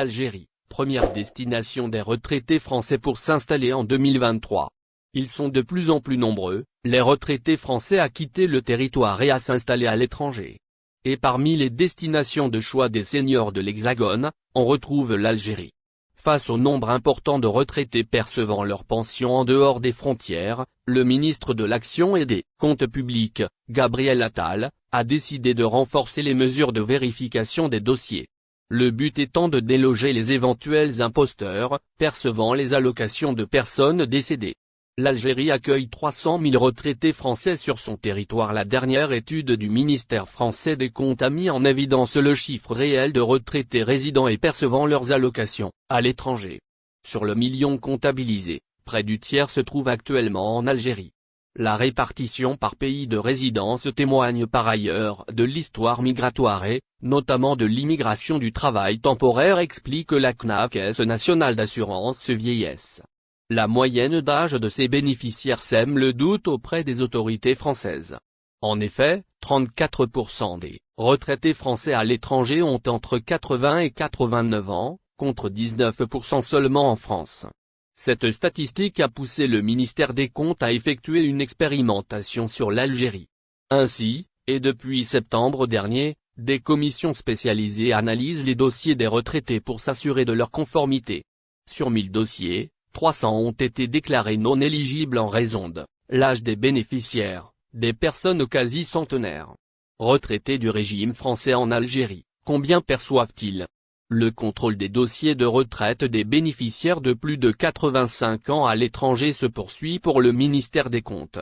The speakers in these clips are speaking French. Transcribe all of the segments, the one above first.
L'Algérie, première destination des retraités français pour s'installer en 2023. Ils sont de plus en plus nombreux, les retraités français à quitter le territoire et à s'installer à l'étranger. Et parmi les destinations de choix des seniors de l'Hexagone, on retrouve l'Algérie. Face au nombre important de retraités percevant leur pension en dehors des frontières, le ministre de l'Action et des Comptes publics, Gabriel Attal, a décidé de renforcer les mesures de vérification des dossiers. Le but étant de déloger les éventuels imposteurs, percevant les allocations de personnes décédées. L'Algérie accueille 300 000 retraités français sur son territoire. La dernière étude du ministère français des Comptes a mis en évidence le chiffre réel de retraités résidant et percevant leurs allocations à l'étranger. Sur le million comptabilisé, près du tiers se trouve actuellement en Algérie. La répartition par pays de résidence témoigne par ailleurs de l'histoire migratoire et, notamment de l'immigration du travail temporaire, explique la CNAV, Caisse nationale d'assurance vieillesse. La moyenne d'âge de ces bénéficiaires sème le doute auprès des autorités françaises. En effet, 34% des retraités français à l'étranger ont entre 80 et 89 ans, contre 19% seulement en France. Cette statistique a poussé le ministère des Comptes à effectuer une expérimentation sur l'Algérie. Ainsi, et depuis septembre dernier, des commissions spécialisées analysent les dossiers des retraités pour s'assurer de leur conformité. Sur 1000 dossiers, 300 ont été déclarés non éligibles en raison de l'âge des bénéficiaires, des personnes quasi centenaires. Retraités du régime français en Algérie, combien perçoivent-ils? Le contrôle des dossiers de retraite des bénéficiaires de plus de 85 ans à l'étranger se poursuit pour le ministère des Comptes.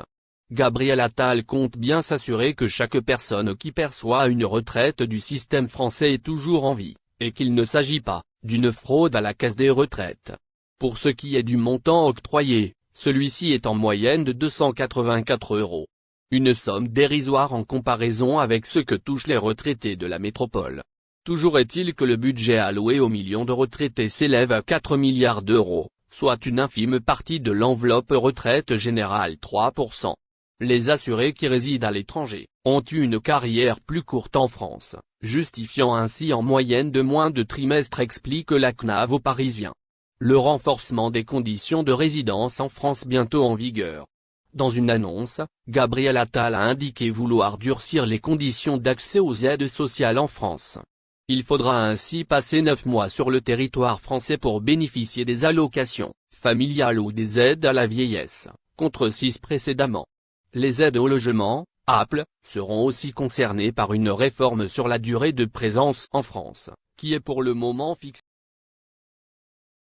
Gabriel Attal compte bien s'assurer que chaque personne qui perçoit une retraite du système français est toujours en vie, et qu'il ne s'agit pas d'une fraude à la caisse des retraites. Pour ce qui est du montant octroyé, celui-ci est en moyenne de 284 €. Une somme dérisoire en comparaison avec ce que touchent les retraités de la métropole. Toujours est-il que le budget alloué aux millions de retraités s'élève à 4 milliards d'euros, soit une infime partie de l'enveloppe retraite générale 3%. Les assurés qui résident à l'étranger ont eu une carrière plus courte en France, justifiant ainsi en moyenne de moins de trimestres, explique la CNAV aux Parisiens. Le renforcement des conditions de résidence en France bientôt en vigueur. Dans une annonce, Gabriel Attal a indiqué vouloir durcir les conditions d'accès aux aides sociales en France. Il faudra ainsi passer 9 mois sur le territoire français pour bénéficier des allocations familiales ou des aides à la vieillesse, contre 6 précédemment. Les aides au logement, APL, seront aussi concernées par une réforme sur la durée de présence en France, qui est pour le moment fixée.